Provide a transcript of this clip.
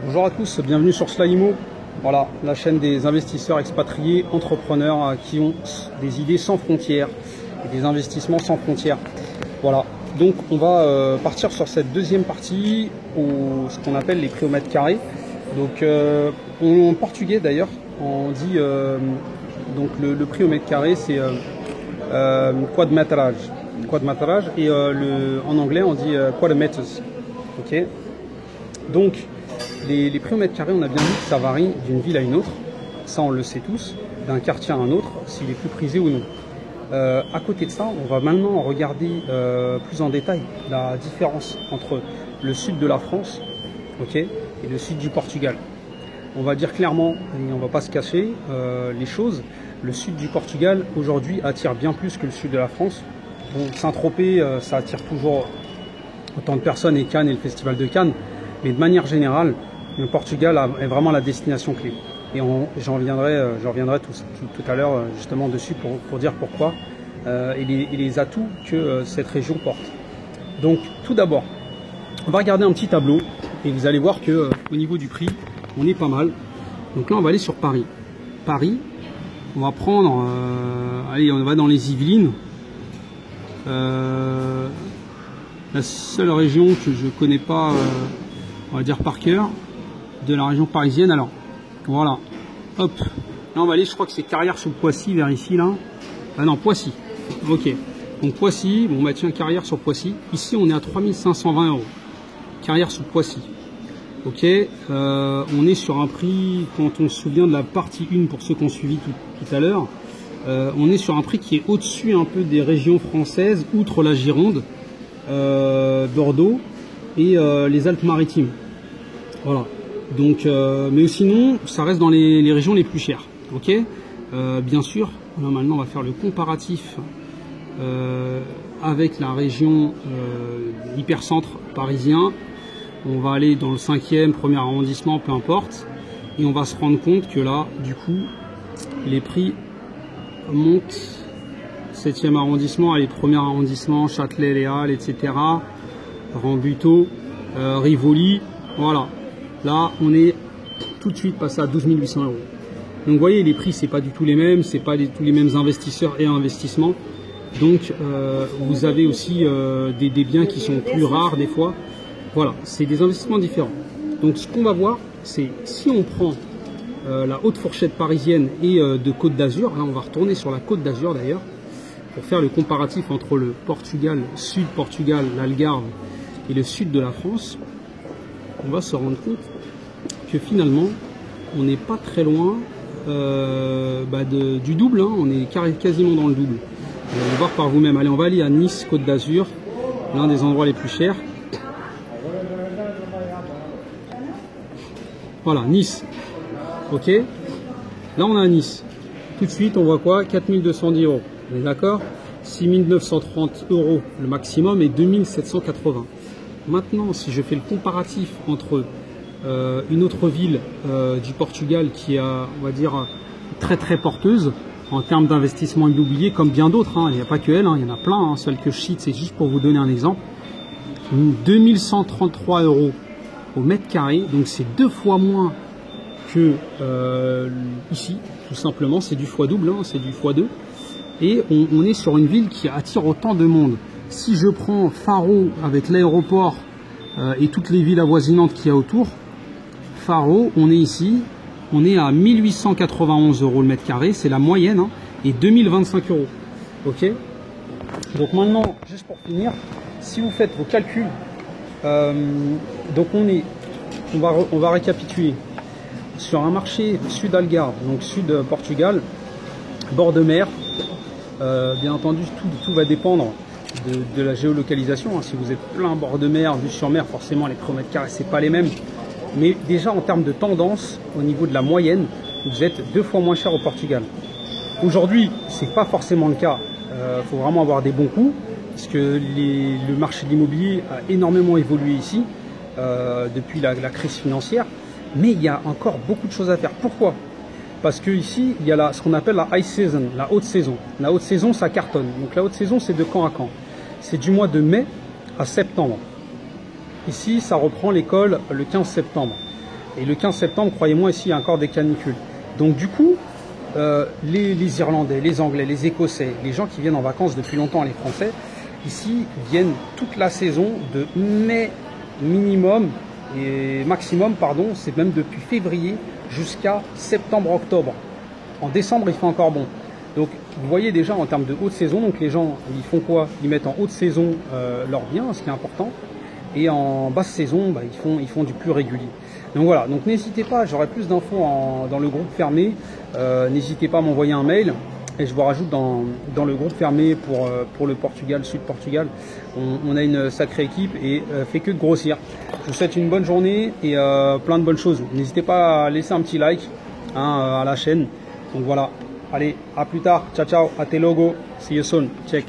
Bonjour à tous, bienvenue sur Slymo. Voilà, la chaîne des investisseurs expatriés, entrepreneurs qui ont des idées sans frontières et des investissements sans frontières. Voilà, donc on va partir sur cette deuxième partie, ce qu'on appelle les prix au mètre carré. Donc en portugais d'ailleurs, on dit donc le prix au mètre carré c'est quadmetrage, et en anglais on dit quadmeters. Ok, donc les prix au mètre carré, on a bien vu que ça varie d'une ville à une autre, ça on le sait tous, d'un quartier à un autre, s'il est plus prisé ou non. À côté de ça, on va maintenant regarder plus en détail la différence entre le sud de la France, ok, et le sud du Portugal. On va dire clairement, et on ne va pas se cacher les choses, le sud du Portugal aujourd'hui attire bien plus que le sud de la France. Bon, Saint-Tropez, ça attire toujours autant de personnes, et Cannes et le festival de Cannes, mais de manière générale, le Portugal est vraiment la destination clé. Et j'en reviendrai tout à l'heure justement dessus pour dire pourquoi et les atouts que cette région porte. Donc tout d'abord, on va regarder un petit tableau et vous allez voir que au niveau du prix, on est pas mal. Donc là, on va aller sur Paris. Paris, on va prendre, allez, on va dans les Yvelines. La seule région que je connais pas, on va dire par cœur, de la région parisienne. Alors voilà, hop, là on va aller, je crois que c'est Carrière sous Poissy, vers ici là. Ah non, Poissy, ok, donc Poissy, bon bah tiens, Carrière sur Poissy, ici on est à 3520 €, Carrière sous Poissy, ok. On est sur un prix, quand on se souvient de la partie 1 pour ceux qui ont suivi tout à l'heure, on est sur un prix qui est au-dessus un peu des régions françaises, outre la Gironde, Bordeaux et les Alpes-Maritimes. Voilà. Donc, mais sinon, ça reste dans les régions les plus chères. Ok. Bien sûr. Là, maintenant, on va faire le comparatif avec la région hypercentre parisien. On va aller dans le 5e, premier arrondissement, peu importe, et on va se rendre compte que là, du coup, les prix montent. 7e arrondissement, allez, premier arrondissement, Châtelet, Les Halles, etc. Rambuteau, Rivoli, voilà. Là, on est tout de suite passé à 12 800 €. Donc, vous voyez, les prix, c'est pas du tout les mêmes, c'est pas tous les mêmes investisseurs et investissements. Donc, vous avez aussi des biens qui sont plus rares des fois. Voilà, c'est des investissements différents. Donc, ce qu'on va voir, c'est si on prend la haute fourchette parisienne et de Côte d'Azur, là, on va retourner sur la Côte d'Azur d'ailleurs, pour faire le comparatif entre le Portugal, Sud Portugal, l'Algarve et le sud de la France. On va se rendre compte que finalement, on n'est pas très loin du double, hein. On est quasiment dans le double. Vous allez voir par vous-même. Allez, on va aller à Nice, Côte d'Azur, l'un des endroits les plus chers. Voilà, Nice. Ok. Là, on est à Nice. Tout de suite, on voit quoi? 4210 €. On est d'accord? 6930 € le maximum et 2780. Maintenant, si je fais le comparatif entre une autre ville du Portugal qui est, on va dire, très très porteuse en termes d'investissement immobilier, comme bien d'autres, hein, il n'y a pas que elle, hein, il y en a plein, hein, celle que je cite, c'est juste pour vous donner un exemple. 2133 € au mètre carré, donc c'est 2 fois moins que ici, tout simplement, c'est du x2, hein, c'est du x2. Et on est sur une ville qui attire autant de monde. Si je prends Faro avec l'aéroport et toutes les villes avoisinantes qu'il y a autour, Faro, on est ici, on est à 1891 € le mètre carré, c'est la moyenne, hein, et 2025 €. Ok. Donc maintenant, juste pour finir, si vous faites vos calculs, donc on va récapituler sur un marché sud Algarve, donc sud Portugal, bord de mer. Bien entendu, tout va dépendre de la géolocalisation, hein. Si vous êtes plein bord de mer, vue sur mer, forcément les prix au mètre carré c'est pas les mêmes. Mais déjà en termes de tendance, au niveau de la moyenne, vous êtes 2 fois moins cher au Portugal. Aujourd'hui, c'est pas forcément le cas. Faut vraiment avoir des bons coups, parce que le marché de l'immobilier a énormément évolué ici depuis la crise financière. Mais il y a encore beaucoup de choses à faire. Pourquoi? Parce que ici, il y a ce qu'on appelle la high season, la haute saison. La haute saison, ça cartonne. Donc la haute saison, c'est de quand à quand? C'est du mois de mai à septembre. Ici, ça reprend l'école le 15 septembre. Et le 15 septembre, croyez-moi, ici, il y a encore des canicules. Donc du coup, les Irlandais, les Anglais, les Écossais, les gens qui viennent en vacances depuis longtemps, les Français, ici, viennent toute la saison de mai minimum et maximum, pardon, c'est même depuis février jusqu'à septembre-octobre. En décembre, il fait encore bon. Donc, vous voyez déjà en termes de haute saison, donc les gens, ils font quoi? Ils mettent en haute saison leurs biens, ce qui est important, et en basse saison, bah, ils font du plus régulier. Donc voilà, donc n'hésitez pas, j'aurai plus d'infos dans le groupe fermé, n'hésitez pas à m'envoyer un mail, et je vous rajoute dans le groupe fermé pour le Portugal, Sud-Portugal. On a une sacrée équipe et fait que de grossir. Je vous souhaite une bonne journée et plein de bonnes choses. N'hésitez pas à laisser un petit like à la chaîne. Donc voilà, allez, à plus tard, ciao ciao, até logo, see you soon, check.